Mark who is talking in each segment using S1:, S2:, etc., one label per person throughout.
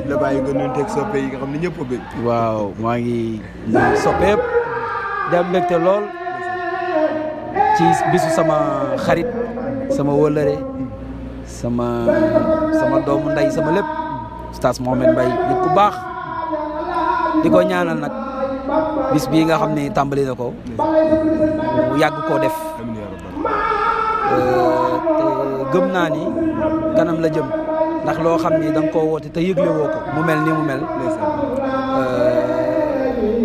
S1: la bàyyi nga nuyu teg soppe yi nga xam ne ñëpp a bëgg.
S2: waaw maa ngi soppe yëpp dem mbégte lool ci bisu sama xarit sama wëllëre sama doomu ndey sama lépp Oustaz Mouhamed Mbaye nit ku baax di ko ñaanal nag bis bii nga xam ne tàmbali na ko mu yàgg koo def te gëm naa ni kanam la jëm ndax loo xam ni da nga koo woote te yëgle woo ko mu mel ni mu mel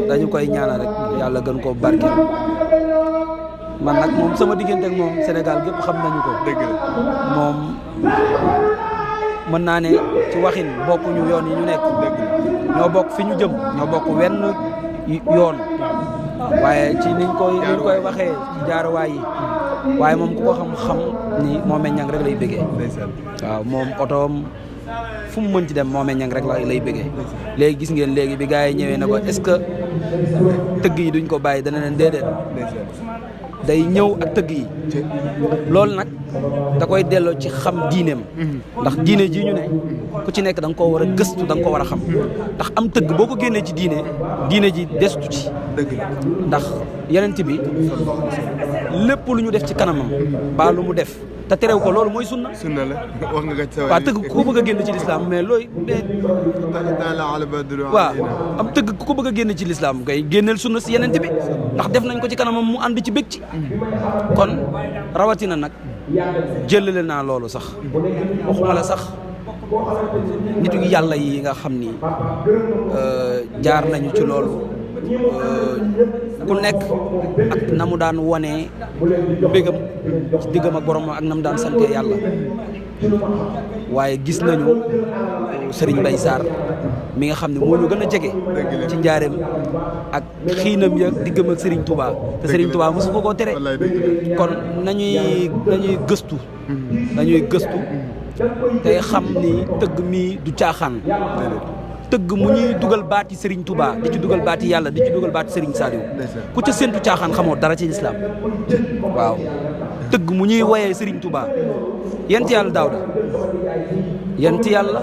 S2: dañu koy ñaanal rek yàlla gën koo barkeel man nag moom sama diggante ak moom Sénégal gépp xam nañu ko.
S1: dëgg la
S2: moom mën naa ne ci waxin bokkuñu yoon yi ñu nekk. ñoo bokk fi ñu jëm ñoo bokk wenn yoon waaye ci niñ koy waxee ci jaaruwaay yi waaye moom ku ko xam ni Mohamed Niang rek lay bëggee. waaw moom otoom fu mu mën ci dem Mohamed Niang rek lay bëggee. léegi gis ngeen léegi bi gars yi ñëwee na ko est-ce que tëgg yi duñ ko bàyyi dana leen déedéet. day ñëw ak tëgg yi loolu nag da koy delloo ci xam diineem ndax diine ji ñu ne ku ci nekk da nga koo war a gëstu da nga ko war a xam ndax am tëgg boo ko génnee ci diine ji destu ci ndax yenent bi lépp lu ñu def ci kanamam baa lu mu def te terew ko loolu mooy sunna
S1: la wax nga ko
S2: waaw tëgg ku ko bëgg a génn ci lislaam mais looy waaw am tëgg ku ko bëgg a génn ci lislaam ngay génneel sunna si yenent bi ndax def nañ ko ci kanamam mu ànd ci bëgg ci kon rawatina nag jëlale naa loolu sax waxuma la sax nitu yàlla yi nga xam ni jaar nañu ci loolu ku nekk ak na mu daan wonee mbégam ci diggam ak borom ak na mu daan sante yàlla waaye gis nañu Serigne Mbaye Sarr mi nga xam ne moo ñu gën a jege ci njaareem ak xiinam ya diggam ak Serigne Touba te Serigne Touba mosu ko koo tere kon nañuy gëstu te xam ni tëgg mi du caaxaan tëgg mu ñuy dugal baati Serigne Touba di ci dugal baati yàlla di ci dugal baati Serigne Saliou ku ca séntu caaxaan xamoo dara ci lislaam waaw tëgg mu ñuy woyee Serigne Touba yent yàlla Daawda yent yàlla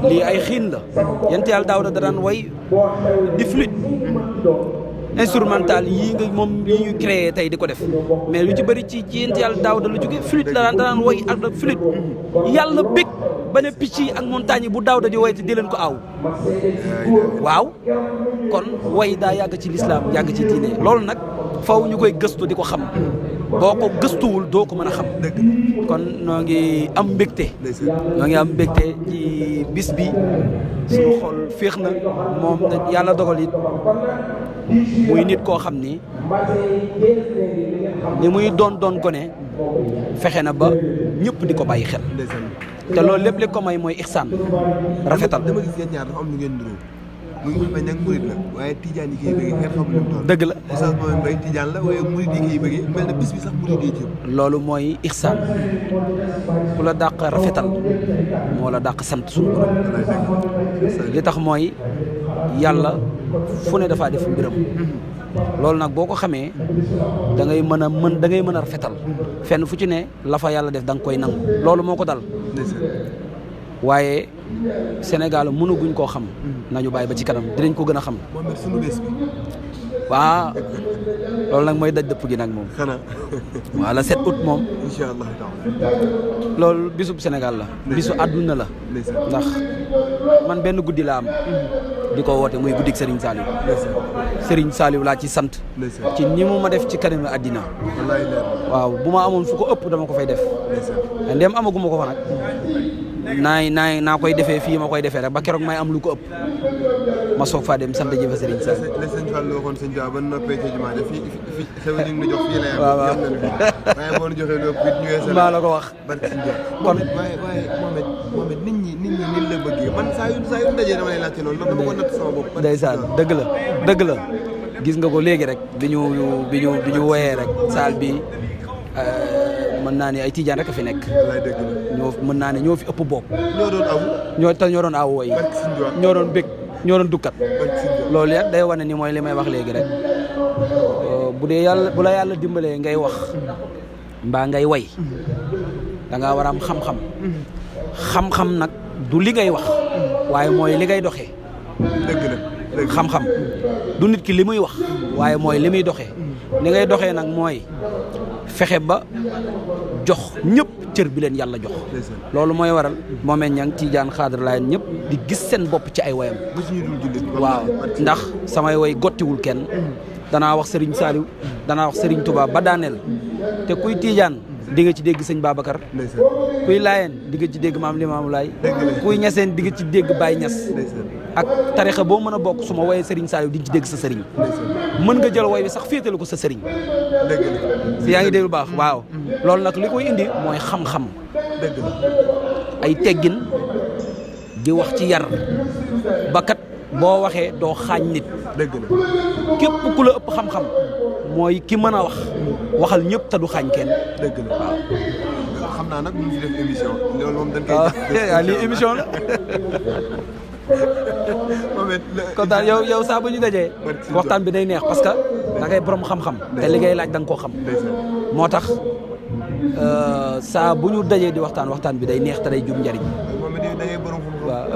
S2: lii ay xiin la yent yàlla Daawda da daan woy di flûte instrumental yii nga moom yi ñu créé tey di ko def mais lu ci bëri ci yent yàlla Daawda lu jóge flûte la daan woy ak flûte yàlla bég ba ne picc yi ak montagne yi bu Daawda di woy te di leen ko aw waaw kon woy daa yàgg ci lislaam yàgg ci diine loolu nag faw ñu koy gëstu di ko xam boo ko gëstuwul doo ko mën a xam kon noo ngi am mbégte ci bis bi suñu xol féex na moom nag yàlla dogal it muy nit koo xam ni muy doon gone fexe na ba ñëpp di ko bàyyi xel te loolu lépp li ko may mooy ixsaan rafetal
S1: dama gis yéen ñaar dafa am lu ngeen niroo muy Mouhamed Niang murid la waaye tijaan yi koy bëggee kenn xamul lu mu doon
S2: dëgg la
S1: Oustaz Mouhamed Mbaye tijaan la waaye murid yi koy bëggee mel na bis bi sax murid yi ci
S2: loolu mooy ixsaan ku la dàq rafetal moo la dàq sant suñu borom li tax mooy yàlla fu ne dafaa def mbiram loolu nag boo ko xamee da ngay mën a rafetal fenn fu ci ne la fa yàlla def da nga koy nangu loolu moo ko dal waaye Sénégal mënaguñ koo xam nañu bàyyi ba ci kanam dinañ ko gën a xam waaw loolu nag mooy daj dëpp gi nag moom waaw la 7 août moom
S1: incha allah
S2: loolu bisub Sénégal la bisu àdduna la ndax man benn guddi la am di ko woote muy guddik Serigne Saliou laa ci sant ci ni mu ma def ci kanamu àddina waaw bu ma amoon fu ko ëpp dama ko fay def ndem amaguma ko fa nag naa koy defee fii ma koy defee rek ba keroog may am lu ko ëpp ma soog faa dem sant jëfa Serigne Saliou
S1: la sëñ Fall waxoon sëñ Fall ba noppee ci jumaa def fii xew ñu jox fii la yam
S2: waaw
S1: waaye boo ñu joxee lu ëpp it ñëwee
S2: maa la ko wax
S1: kon waaye Mohamed nit ñi nit la bëggee man saa yu dajee dama lay laajte noonu loolu dama ko natt sama bopp
S2: ndeysaan dëgg la gis nga ko léegi rek bi ñu woyee rek saal bi mën naa ne ay tijaan rek a fi nekk mën naa ne ñoo fi ëpp bopp ñoo doon aw woy ñoo doon bég ñoo doon dukkat loolu yat day wane ni mooy li may wax léegi rek bu la yàlla dimbalee ngay wax mbaa ngay way da ngaa war a am xam-xam xam-xam nag du li ngay wax waaye mooy li ngay doxee.
S1: dëgg la
S2: xam-xam du nit ki li muy wax waaye mooy li muy doxee li ngay doxee nag mooy fexe ba jox ñëpp cër bi leen yàlla jox. loolu mooy waral Mohamed Niang Tidiane Khadr Laayeen ñëpp di gis seen bopp ci ay woyam. waaw ndax samay woy gottiwul kenn danaa wax Serigne Saliou danaa wax Serigne Touba ba daaneel te kuy Tidiane di nga ci dégg sëñ Babacar kuy Laayeen di nga ci dégg maam Limaamu Laay kuy Ñaseen di nga ci dégg Baye Ñas ak tarixa boo mën a bokk su ma woyee Serigne Saliou di nga ci dégg sa Serigne mën nga jël woy bi sax féetale ko sa Serigne si yaa ngi dégg lu baax waaw loolu nag li koy indi mooy xam-xam ay teggin di wax ci yar bakat boo waxee doo xaañ nit képp ku la ëpp xam-xam mooy ki mën a wax waxal ñëpp te du xaañ kenn
S1: dëgg la waaw xam naa nag ñu ngi def émission loolu moom dañ koy
S2: waaw lii émission la kon daal yow saa bu ñu dajee waxtaan bi day neex parce que da ngay borom xam-xam te li ngay laaj da nga koo xam moo tax saa bu ñu dajee di waxtaan bi day neex te day jur njariñ waaw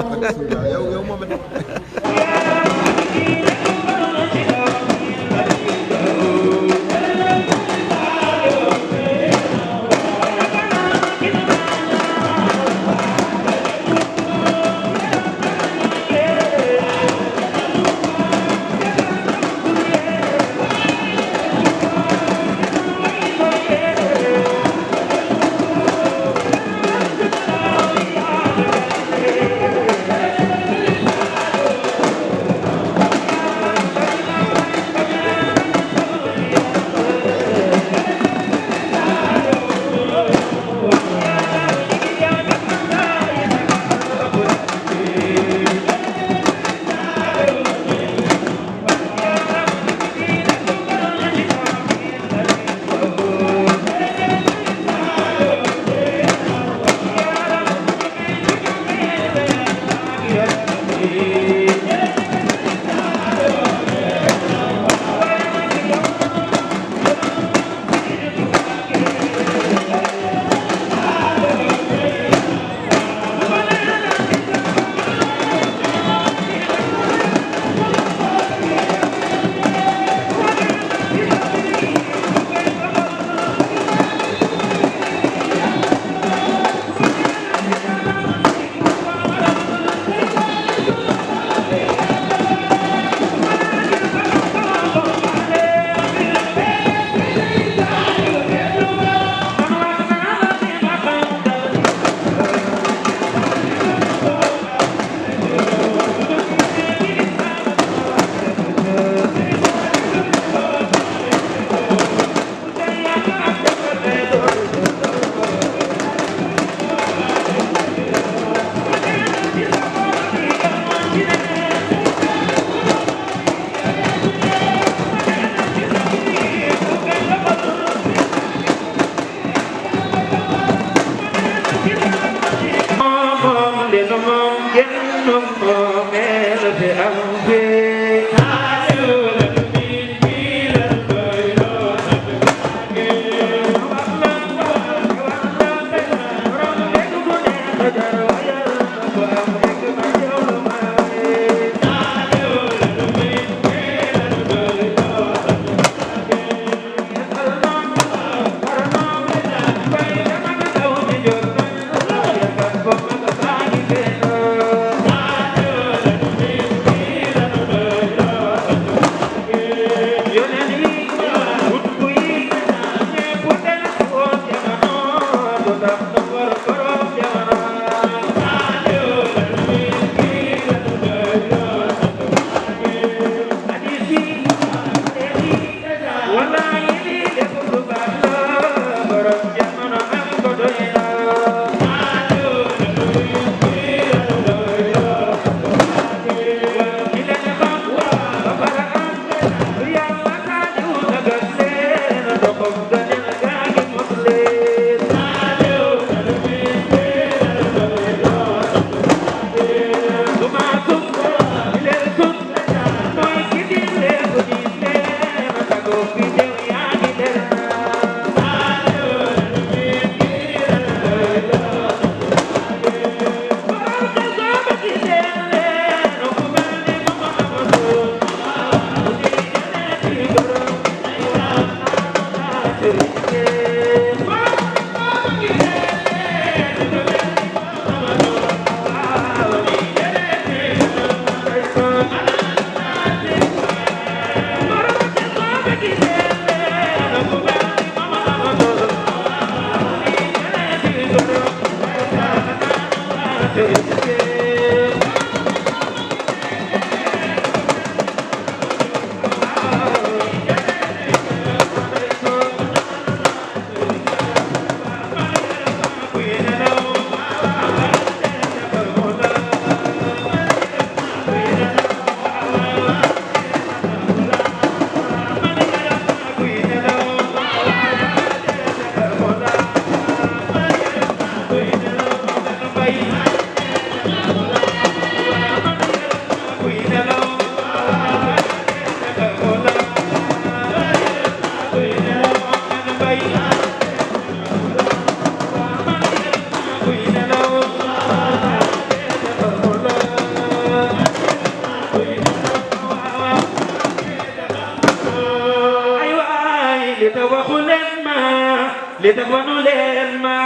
S3: li tax wanu leen ma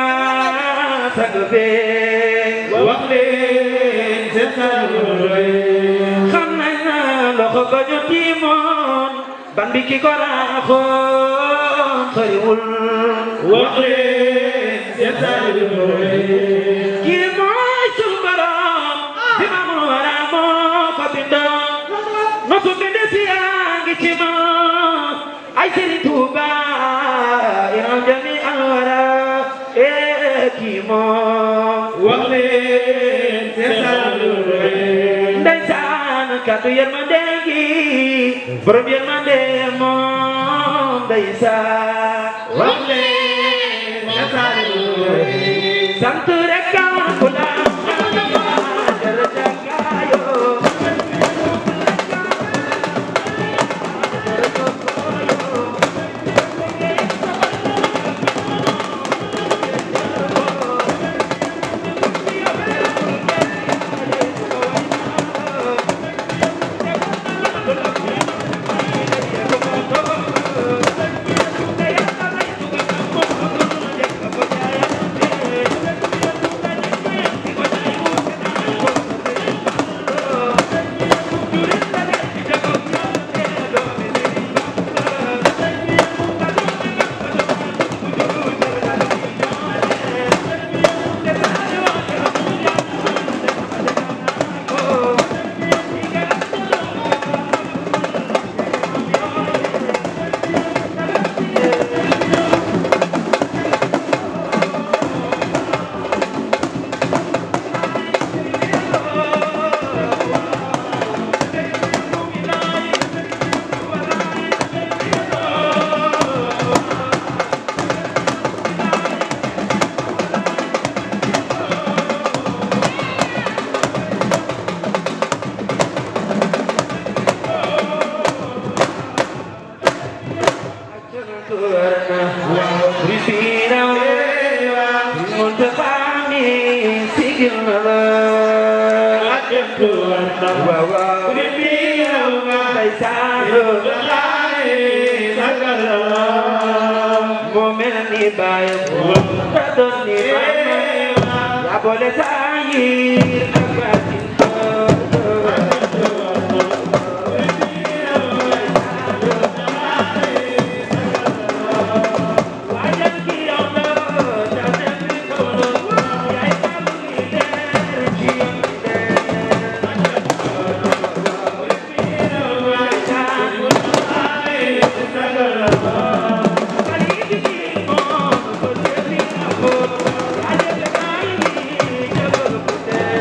S3: sang fee wax leen seen xam nañ na loxo ba ñu tiimoon ban bi ki ko raaxoon soriwul wax leen seen kii mooy sunu borom bi ma mu wara moo ko bindoon ma su binde si yaa ngi ci moom ay Sëriñ Tuuba iram jami alwara kii moom wax leen ndeysaan kàddu yërmande gi borom yërmande moom ndeysaan wax leen sant rek ku la
S4: Yeah.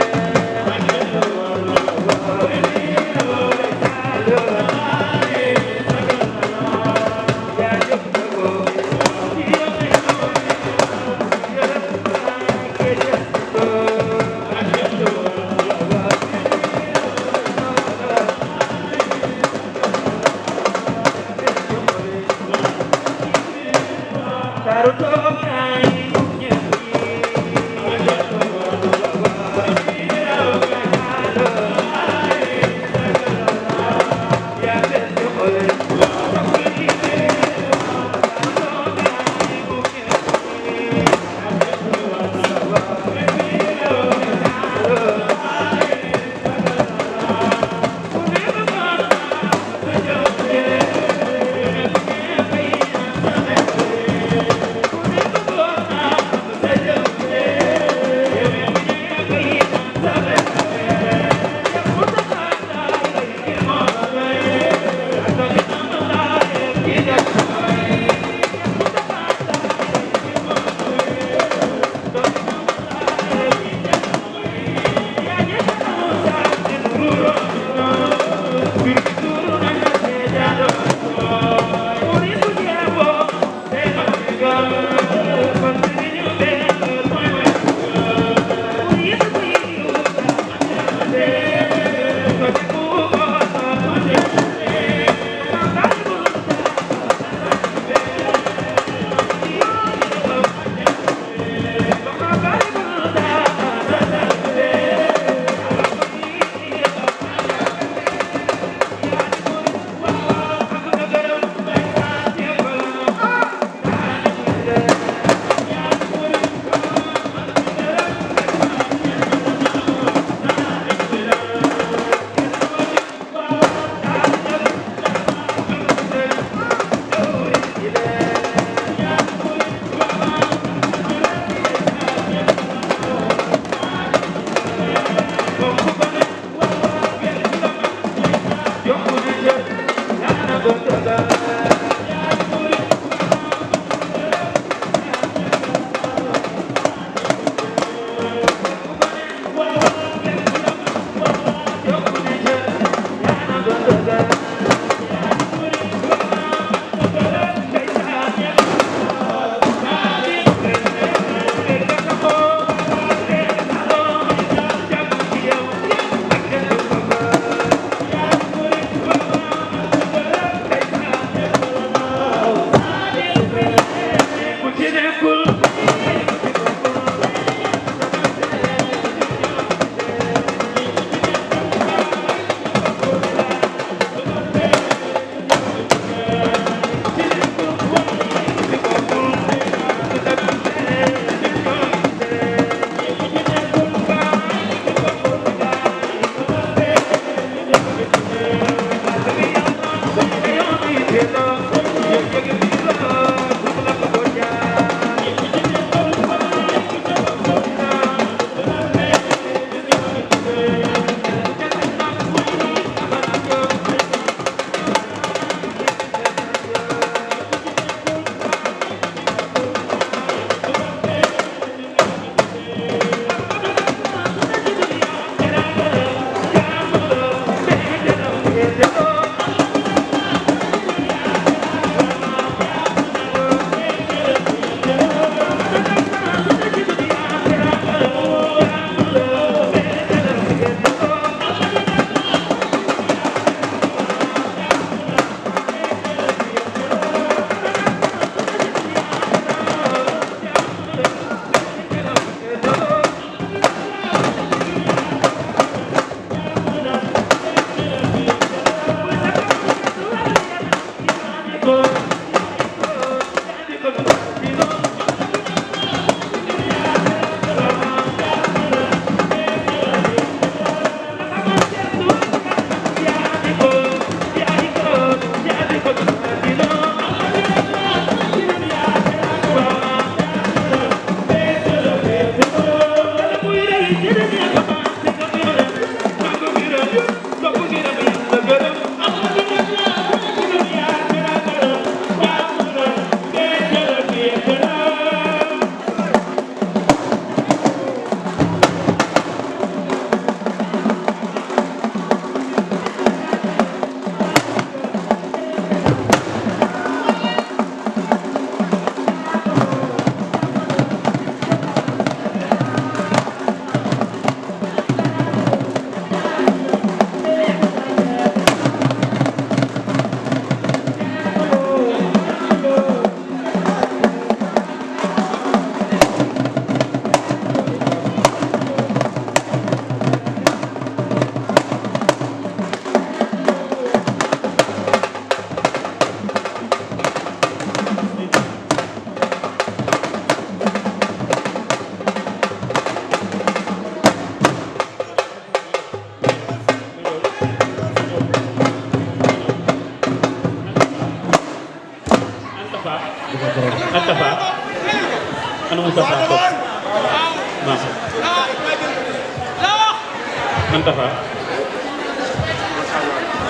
S4: Antafa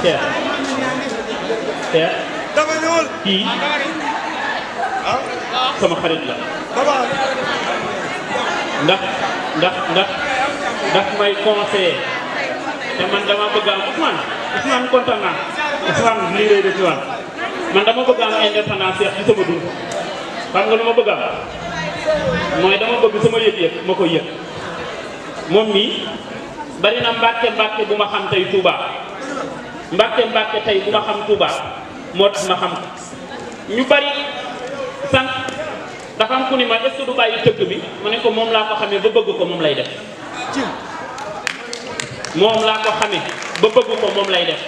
S4: Cheikh
S1: dafa ñëwal
S4: kii sama xarit la ndax may conseiller te man dama bëgg am Ousmane kontaan naa Ousmane lii rëy de ci man dama bëgg am indépendance ci sama dund xam nga lu ma bëgg am mooy dama bëgg sama yëg-yëg ma koy yëg moom mii bari na mbàkke bu ma xam tey Touba mbàkke tey bu ma xam Touba moo tax ma xam ñu bari sànq dafa am ku ni ma est-ce que du bàyyi tëgg bi ma ne ko moom laa ko xamee ba bëgg ko moom lay def moom laa ko xamee ba bëgg ko moom lay def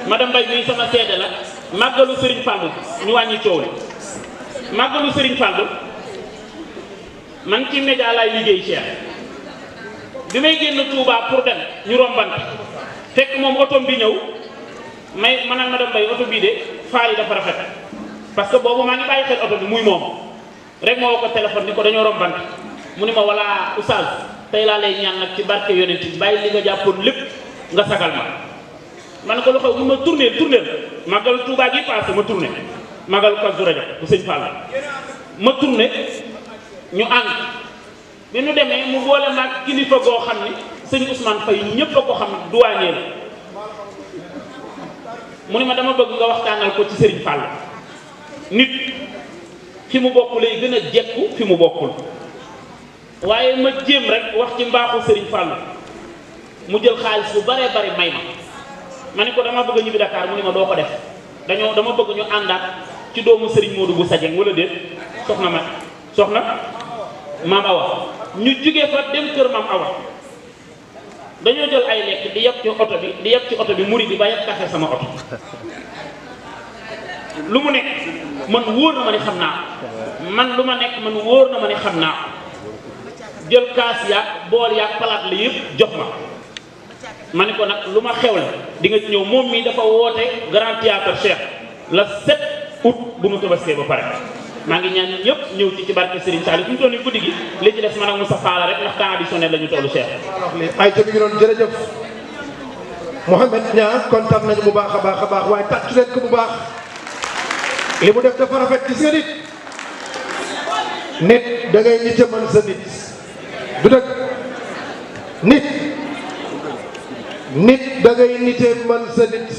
S4: madame Mbaye mii sama seede la màggalu Serigne Fallou ñu wàññi coow li màggalu Serigne Fallou man ci média laay liggéey Cheikh bi may génn Touba pour dem ñu rombante fekk moom oto bi ñëw may ma ne madame Mbaye oto bii de faar yi dafa rafet parce que boobu maa ngi bàyyi xel oto bi muy moom rek ma woo ko téléphone ni ko dañoo rombante mu ni ma walla oustaz tey laa lay ñaan nag ci barke yonent bi bàyyi li nga jàppoon lépp nga sagal ma ne ko lu xew mu ma tourné màggal Touba gi passé ma tourné màggal Kazu Rajab bu sëñ Fall ma tourné ñu ànd bi ñu demee mu boole maag kilifa goo xam ni sëñ Ousmane Faye ñépp a ko xam douanier la mu ne ma dama bëgg nga waxtaanal ko ci Serigne Fall nit fi mu bokk lay gën a jekku fi mu bokkul waaye ma jéem rek wax ci mbaaxu Serigne Fall mu jël xaalis bu baree bari may ma ne ko dama bëgg a ñibbi Dakar mu ne ma doo ko def dama bëgg ñu àndaat ci doomu Serigne Modou bu Sajeng wala déet soxna maam Awa ñu jugee fa dem kër maam Awa dañoo jël ay lekk di yeb ci oto bi muri bi ba yeb kafe sama oto lu mu nekk man wóor na ma ne xam naa man lu ma nekk man wóor na ma ne xam naa jël kaas yaag bool yaag palaat la yëpp jox ma ne ko nag lu ma xew la di nga ñëw moom mii dafa woote grand théâtre Cheikh la 7 août bu nu tabaskee ba pare maa ngi ñaan ñëpp ñëw ci barke Serigne Saliou fi mu toll nii guddi gi li ci des man ak Moussa Fall rek ndax temps additionnel la ñu tollu Cheikh.
S5: ay ca mi ngi doon jërëjëf Mouhamed Niang kontaan nañu bu baax a baax waaye tàccu leen ko bu baax li mu def dafa rafet gis nga nit da ngay nite mën sa nit du dëgg nit da ngay nite mën sa nit